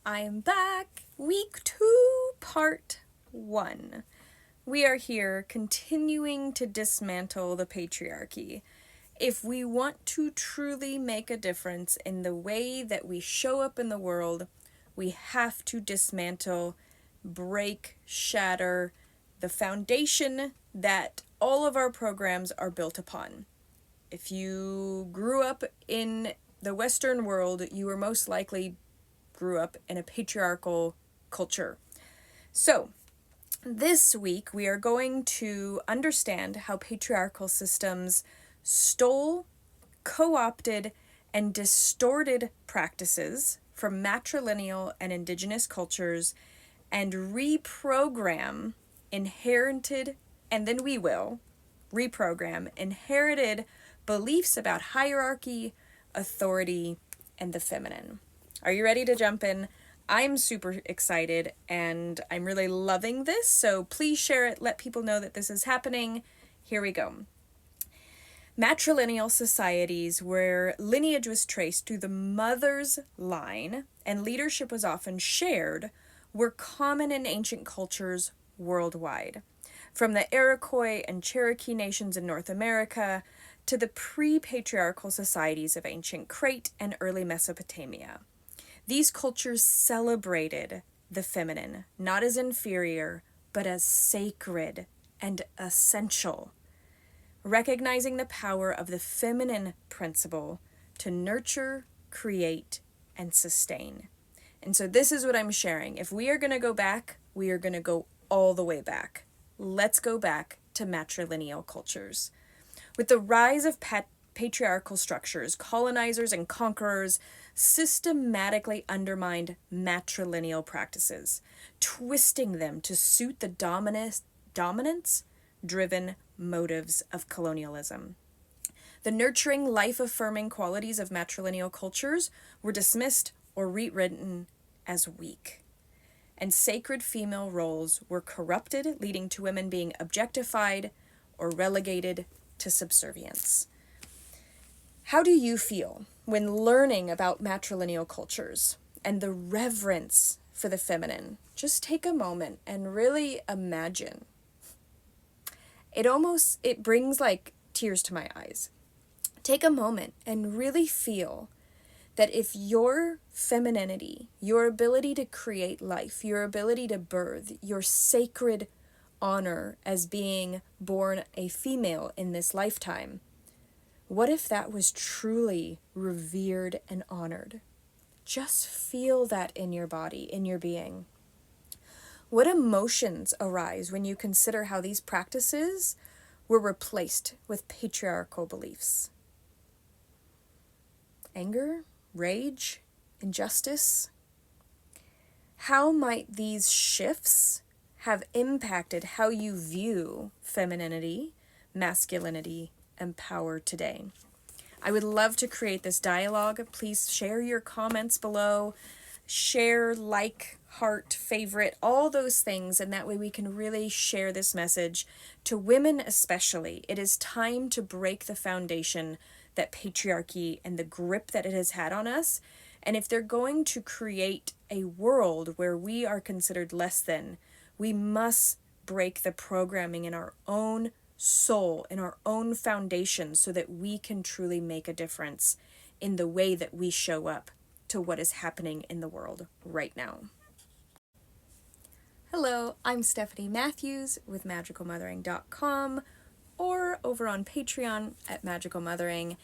I am back. Week 2, part 1. We are here continuing to dismantle the patriarchy. If we want to truly make a difference in the way that we show up in the world, we have to dismantle, break, shatter the foundation that all of our programs are built upon. If you grew up in the Western world, you were most likely grew up in a patriarchal culture. So, this week we are going to understand how patriarchal systems stole, co-opted, and distorted practices from matrilineal and indigenous cultures and reprogram inherited, and then we will reprogram inherited beliefs about hierarchy, authority, and the feminine. Are you ready to jump in? I'm super excited and I'm really loving this, so please share it, let people know that this is happening. Here we go. Matrilineal societies where lineage was traced through the mother's line and leadership was often shared were common in ancient cultures worldwide. From the Iroquois and Cherokee nations in North America to the pre-patriarchal societies of ancient Crete and early Mesopotamia. These cultures celebrated the feminine, not as inferior, but as sacred and essential, recognizing the power of the feminine principle to nurture, create, and sustain. And so this is what I'm sharing. If we are going to go back, we are going to go all the way back. Let's go back to matrilineal cultures. With the rise of patriarchal structures, colonizers and conquerors systematically undermined matrilineal practices, twisting them to suit the dominance-driven motives of colonialism. The nurturing, life-affirming qualities of matrilineal cultures were dismissed or rewritten as weak. And sacred female roles were corrupted, leading to women being objectified or relegated to subservience. How do you feel when learning about matrilineal cultures and the reverence for the feminine? Just take a moment and really imagine. It brings like tears to my eyes. Take a moment and really feel that if your femininity, your ability to create life, your ability to birth, your sacred honor as being born a female in this lifetime, what if that was truly revered and honored? Just feel that in your body, in your being. What emotions arise when you consider how these practices were replaced with patriarchal beliefs? Anger, rage, injustice? How might these shifts have impacted how you view femininity, masculinity, and power today? I would love to create this dialogue. Please share your comments below. Share, like, heart, favorite, all those things, and that way we can really share this message to women especially. It is time to break the foundation that patriarchy and the grip that it has had on us. And if they're going to create a world where we are considered less than, we must break the programming in our own soul, in our own foundation, so that we can truly make a difference in the way that we show up to what is happening in the world right now. Hello, I'm Stephanie Matthews with magicalmothering.com or over on Patreon at Magical Mothering.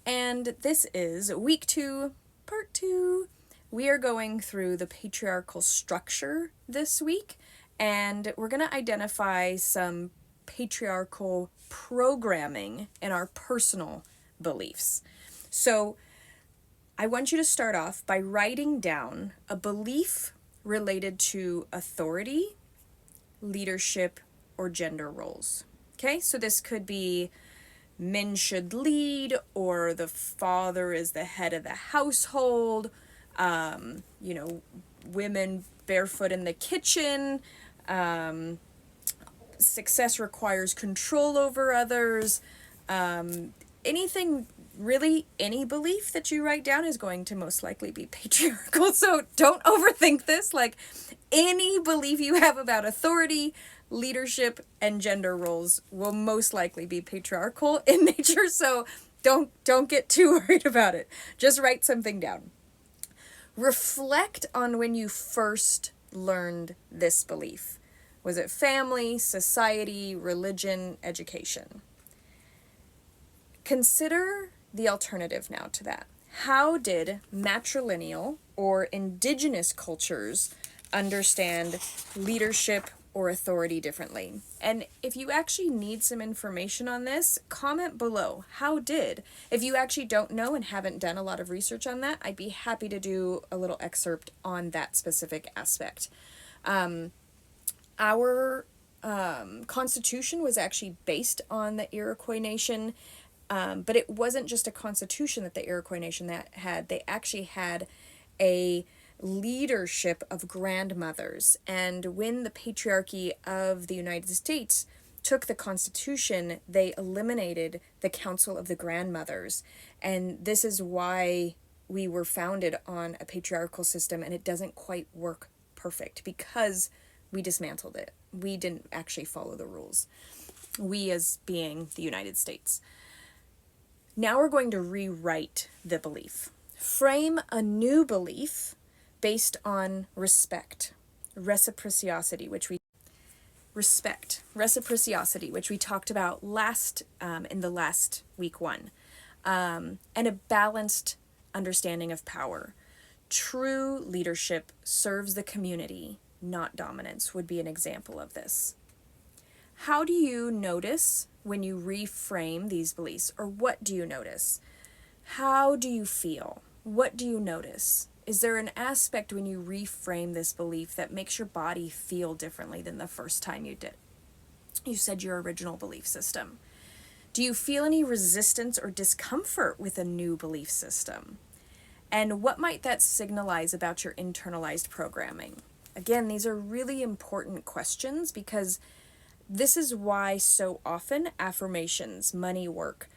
And this is week 2, part 2. We are going through the patriarchal structure this week, and we're going to identify some patriarchal programming in our personal beliefs. So I want you to start off by writing down a belief related to authority, leadership, or gender roles. Okay, so this could be men should lead, or the father is the head of the household, women barefoot in the kitchen, success requires control over others, anything really any belief that you write down is going to most likely be patriarchal. So don't overthink this. Like, any belief you have about authority, leadership, and gender roles will most likely be patriarchal in nature. So don't get too worried about it. Just write something down. Reflect on when you first learned this belief. Was it family, society, religion, education? Consider the alternative now to that. How did matrilineal or indigenous cultures understand leadership or authority differently? And if you actually need some information on this, comment below. How did? If you actually don't know and haven't done a lot of research on that, I'd be happy to do a little excerpt on that specific aspect. Our Constitution was actually based on the Iroquois Nation, but it wasn't just a constitution that the Iroquois Nation had. They actually had a leadership of grandmothers. And when the Patriarchy of the United States took the Constitution, they eliminated the Council of the Grandmothers. And this is why we were founded on a patriarchal system, and it doesn't quite work perfect because we dismantled it. We didn't actually follow the rules. We as being the United States. Now we're going to rewrite the belief. Frame a new belief based on respect, reciprocity, which we talked about in the last week one, and a balanced understanding of power. True leadership serves the community, not dominance, would be an example of this. How do you notice when you reframe these beliefs, or what do you notice? How do you feel? What do you notice? Is there an aspect when you reframe this belief that makes your body feel differently than the first time you said your original belief system? Do you feel any resistance or discomfort with a new belief system? And what might that signalize about your internalized programming? Again, these are really important questions because this is why so often affirmations, money work,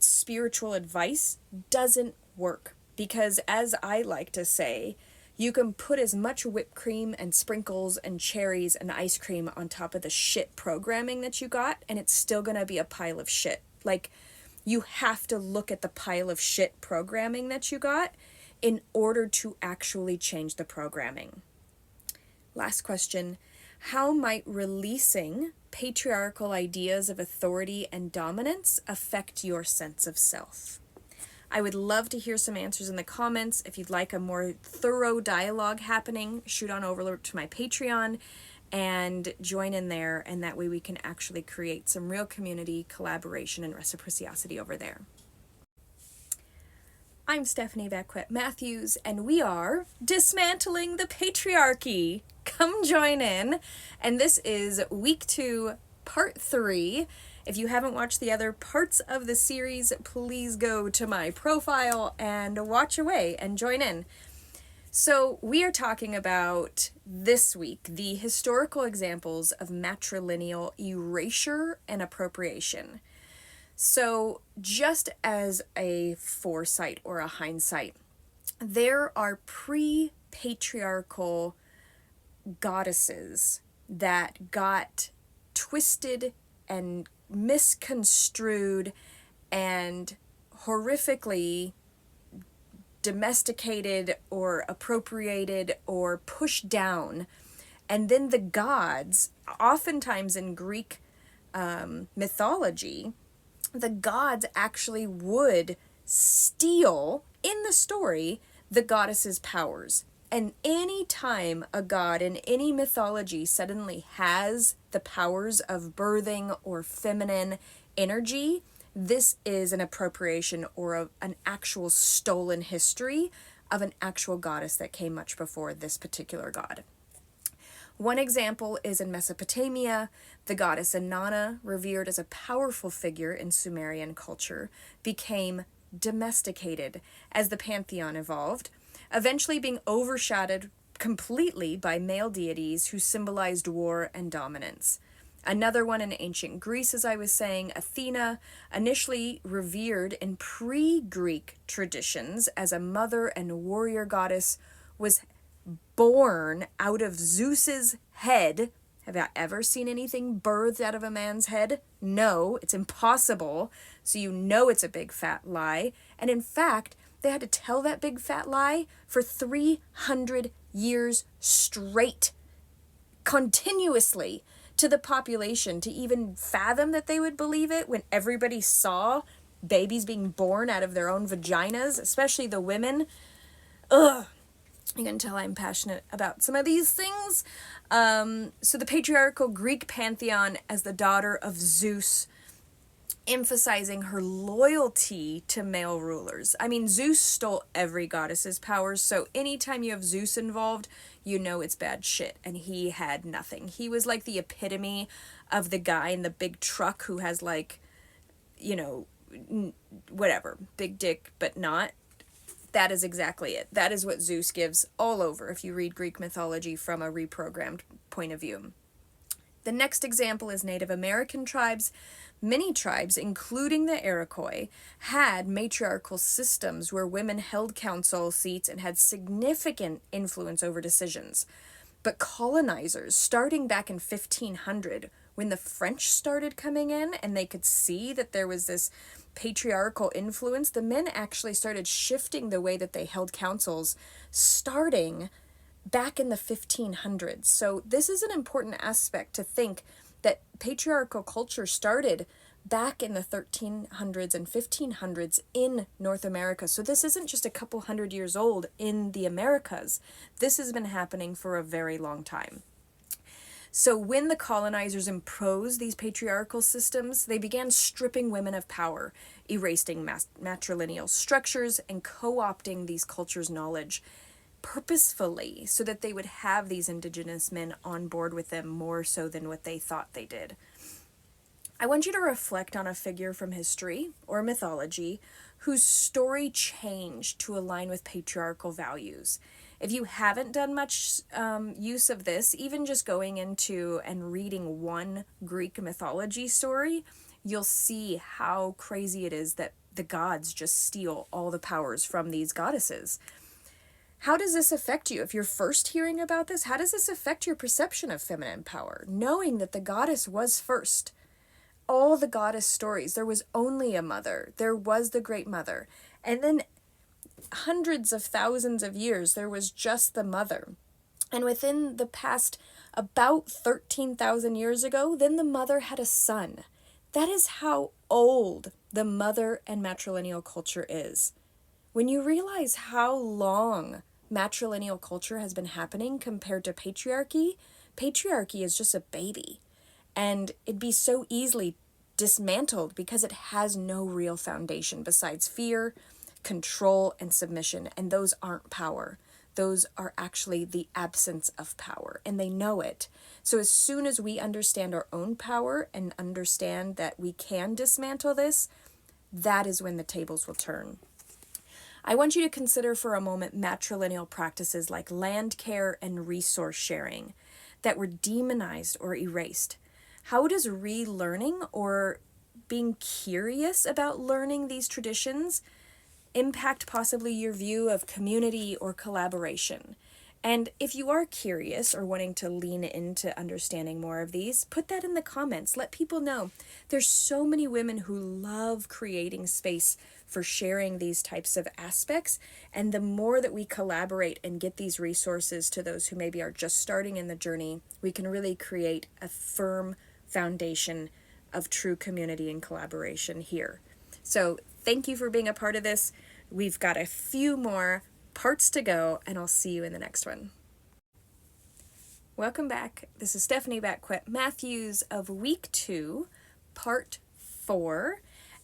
spiritual advice doesn't work. Because as I like to say, you can put as much whipped cream and sprinkles and cherries and ice cream on top of the shit programming that you got, and it's still going to be a pile of shit. Like, you have to look at the pile of shit programming that you got in order to actually change the programming. Last question. How might releasing patriarchal ideas of authority and dominance affect your sense of self? I would love to hear some answers in the comments. If you'd like a more thorough dialogue happening, shoot on over to my Patreon and join in there, and that way we can actually create some real community collaboration and reciprocity over there. I'm Stephanie Beckwith Matthews, and we are Dismantling the Patriarchy. Come join in. And this is week 2, part 3. If you haven't watched the other parts of the series, please go to my profile and watch away and join in. So we are talking about this week the historical examples of matrilineal erasure and appropriation. So just as a foresight or a hindsight, there are pre-patriarchal goddesses that got twisted and misconstrued and horrifically domesticated or appropriated or pushed down. And then the gods, oftentimes in Greek mythology, the gods actually would steal, in the story, the goddess's powers. And any time a god in any mythology suddenly has the powers of birthing or feminine energy, this is an appropriation or an actual stolen history of an actual goddess that came much before this particular god. One example is in Mesopotamia. The goddess Inanna, revered as a powerful figure in Sumerian culture, became domesticated as the pantheon evolved, eventually being overshadowed completely by male deities who symbolized war and dominance. Another one in ancient Greece, as I was saying, Athena, initially revered in pre-Greek traditions as a mother and warrior goddess, was born out of Zeus's head. Have you ever seen anything birthed out of a man's head? No, it's impossible. So you know it's a big fat lie. And in fact, they had to tell that big fat lie for 300 years straight, continuously, to the population to even fathom that they would believe it when everybody saw babies being born out of their own vaginas, especially the women. Ugh. You can tell I'm passionate about some of these things. So the patriarchal Greek pantheon as the daughter of Zeus, emphasizing her loyalty to male rulers. I mean, Zeus stole every goddess's powers, so anytime you have Zeus involved, you know it's bad shit, and he had nothing. He was like the epitome of the guy in the big truck who has, like, you know, whatever, big dick, but not. That is exactly it. That is what Zeus gives all over if you read Greek mythology from a reprogrammed point of view. The next example is Native American tribes. Many tribes, including the Iroquois, had matriarchal systems where women held council seats and had significant influence over decisions. But colonizers, starting back in 1500, when the French started coming in and they could see that there was this patriarchal influence, the men actually started shifting the way that they held councils, starting back in the 1500s. So this is an important aspect to think that patriarchal culture started back in the 1300s and 1500s in North America. So this isn't just a couple hundred years old in the Americas. This has been happening for a very long time. So when the colonizers imposed these patriarchal systems, they began stripping women of power, erasing matrilineal structures, and co-opting these cultures' knowledge purposefully so that they would have these indigenous men on board with them more so than what they thought they did. I want you to reflect on a figure from history or mythology whose story changed to align with patriarchal values. If you haven't done much use of this, even just going into and reading one Greek mythology story, you'll see how crazy it is that the gods just steal all the powers from these goddesses. How does this affect you? If you're first hearing about this, how does this affect your perception of feminine power? Knowing that the goddess was first. All the goddess stories, there was only a mother. There was the great mother. And then hundreds of thousands of years, there was just the mother. And within the past about 13,000 years ago, then the mother had a son. That is how old the mother and matrilineal culture is. When you realize how long matrilineal culture has been happening compared to patriarchy, patriarchy is just a baby. And it'd be so easily dismantled because it has no real foundation besides fear, control, and submission. And those aren't power. Those are actually the absence of power, and they know it. So as soon as we understand our own power and understand that we can dismantle this, that is when the tables will turn. I want you to consider for a moment matrilineal practices like land care and resource sharing that were demonized or erased. How does relearning or being curious about learning these traditions impact possibly your view of community or collaboration? And if you are curious or wanting to lean into understanding more of these, put that in the comments. Let people know. There's so many women who love creating space for sharing these types of aspects. And the more that we collaborate and get these resources to those who maybe are just starting in the journey, we can really create a firm foundation of true community and collaboration here. So thank you for being a part of this. We've got a few more parts to go, and I'll see you in the next one. Welcome back. This is Stephanie Matthews of week 2, part 4.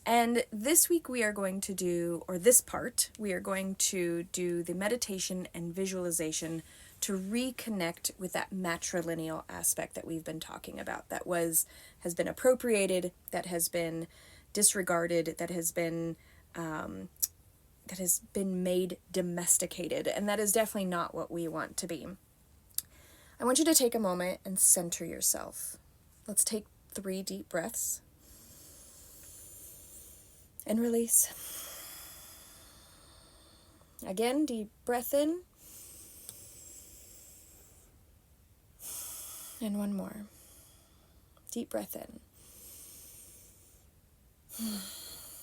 And this week we are going to do, or this part, we are going to do the meditation and visualization to reconnect with that matrilineal aspect that we've been talking about, that has been appropriated, that has been disregarded, that has been made domesticated, and that is definitely not what we want to be. I want you to take a moment and center yourself. Let's take 3 deep breaths. And release. Again, deep breath in. And one more. Deep breath in.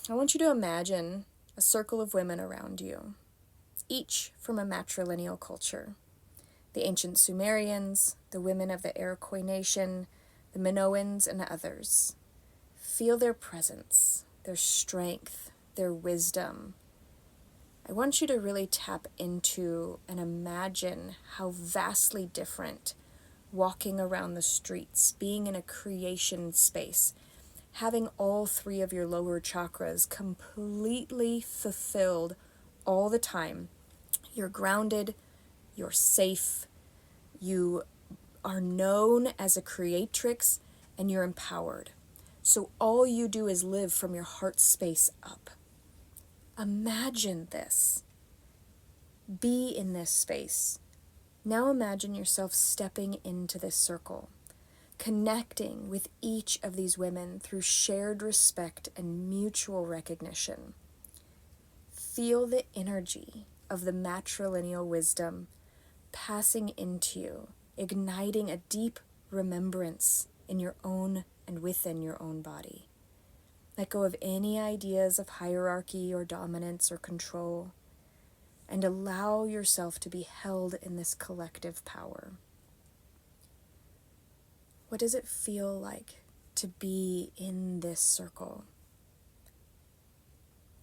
I want you to imagine a circle of women around you, each from a matrilineal culture. The ancient Sumerians, the women of the Iroquois nation, the Minoans, and others. Feel their presence, their strength, their wisdom. I want you to really tap into and imagine how vastly different walking around the streets, being in a creation space, having all 3 of your lower chakras completely fulfilled all the time. You're grounded, you're safe, you are known as a creatrix, and you're empowered. So all you do is live from your heart space up. Imagine this. Be in this space. Now imagine yourself stepping into this circle, connecting with each of these women through shared respect and mutual recognition. Feel the energy of the matrilineal wisdom passing into you, igniting a deep remembrance in your own and within your own body. Let go of any ideas of hierarchy or dominance or control, and allow yourself to be held in this collective power. What does it feel like to be in this circle?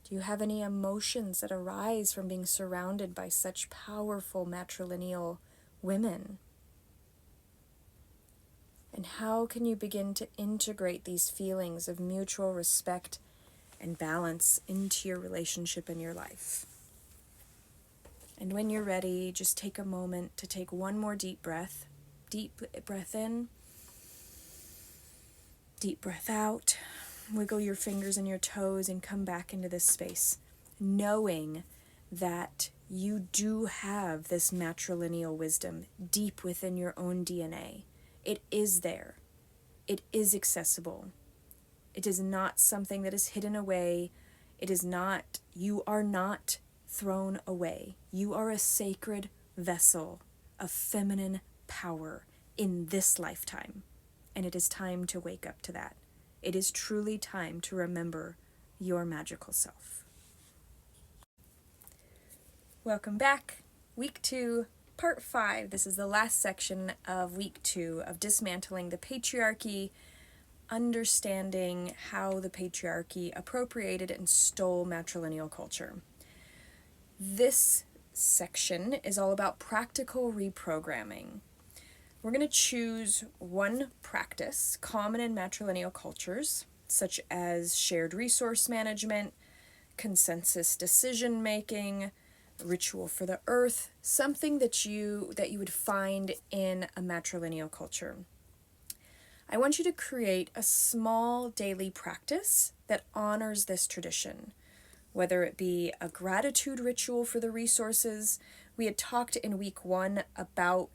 Do you have any emotions that arise from being surrounded by such powerful matrilineal women? And how can you begin to integrate these feelings of mutual respect and balance into your relationship and your life? And when you're ready, just take a moment to take one more deep breath. Deep breath in. Deep breath out. Wiggle your fingers and your toes and come back into this space, knowing that you do have this matrilineal wisdom deep within your own DNA. It is there. It is accessible. It is not something that is hidden away. It is not, you are not thrown away. You are a sacred vessel of feminine power in this lifetime. And it is time to wake up to that. It is truly time to remember your magical self. Welcome back. Week 2, part 5. This is the last section of week 2 of Dismantling the Patriarchy, understanding how the patriarchy appropriated and stole matrilineal culture. This section is all about practical reprogramming. We're going to choose one practice common in matrilineal cultures, such as shared resource management, consensus decision making, ritual for the earth, something that you would find in a matrilineal culture. I want you to create a small daily practice that honors this tradition, whether it be a gratitude ritual for the resources. We had talked in week 1 about,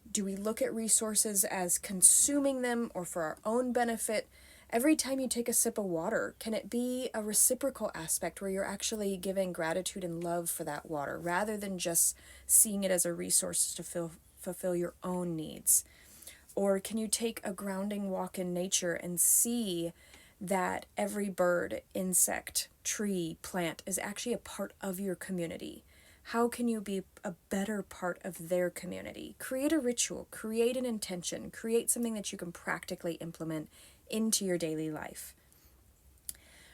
do we look at resources as consuming them or for our own benefit? Every time you take a sip of water, can it be a reciprocal aspect where you're actually giving gratitude and love for that water rather than just seeing it as a resource to fulfill your own needs? Or can you take a grounding walk in nature and see that every bird, insect, tree, plant is actually a part of your community? How can you be a better part of their community? Create a ritual, create an intention, create something that you can practically implement into your daily life.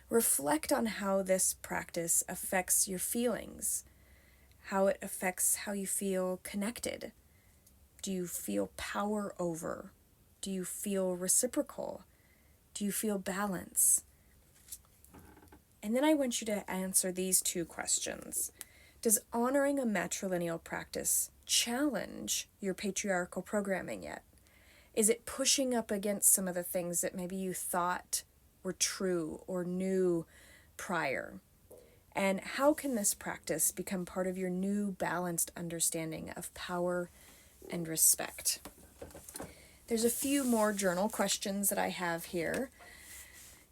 Reflect on how this practice affects your feelings, how it affects how you feel connected. Do you feel power over? Do you feel reciprocal? Do you feel balance? And then I want you to answer these 2 questions. Does honoring a matrilineal practice challenge your patriarchal programming yet? Is it pushing up against some of the things that maybe you thought were true or knew prior? And how can this practice become part of your new balanced understanding of power and respect? There's a few more journal questions that I have here.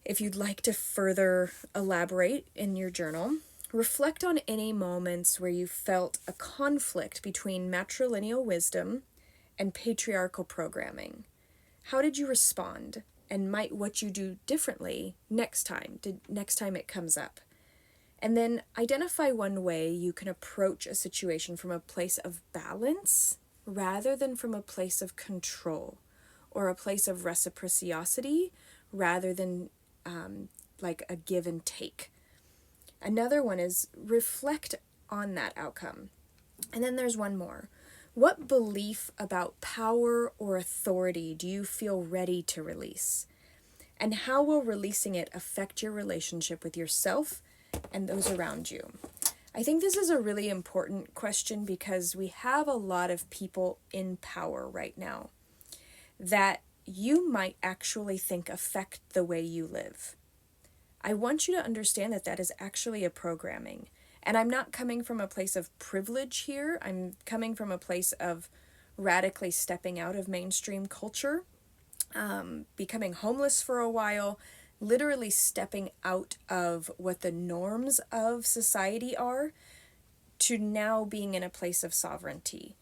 If you'd like to further elaborate in your journal, reflect on any moments where you felt a conflict between matrilineal wisdom and patriarchal programming. How did you respond? And might what you do differently next time it comes up? And then identify one way you can approach a situation from a place of balance rather than from a place of control, or a place of reciprocity rather than like a give and take. Another one is reflect on that outcome. And then there's one more. What belief about power or authority do you feel ready to release? And how will releasing it affect your relationship with yourself and those around you? I think this is a really important question because we have a lot of people in power right now that you might actually think affect the way you live. I want you to understand that that is actually a programming. And I'm not coming from a place of privilege here. I'm coming from a place of radically stepping out of mainstream culture, becoming homeless for a while, literally stepping out of what the norms of society are to now being in a place of sovereignty.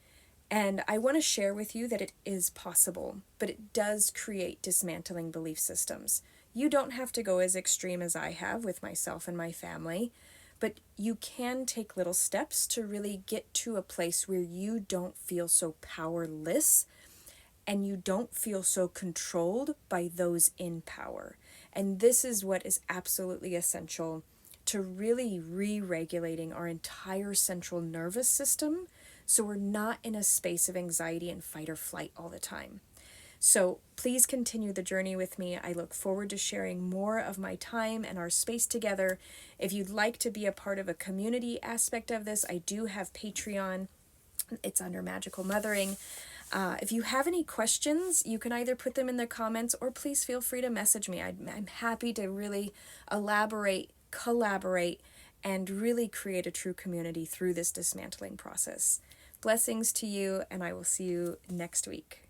And I want to share with you that it is possible, but it does create dismantling belief systems. You don't have to go as extreme as I have with myself and my family, but you can take little steps to really get to a place where you don't feel so powerless and you don't feel so controlled by those in power. And this is what is absolutely essential to really re-regulating our entire central nervous system so we're not in a space of anxiety and fight or flight all the time. So please continue the journey with me. I look forward to sharing more of my time and our space together. If you'd like to be a part of a community aspect of this, I do have Patreon. It's under Magical Mothering. If you have any questions, you can either put them in the comments or please feel free to message me. I'm happy to really elaborate, collaborate, and really create a true community through this dismantling process. Blessings to you, and I will see you next week.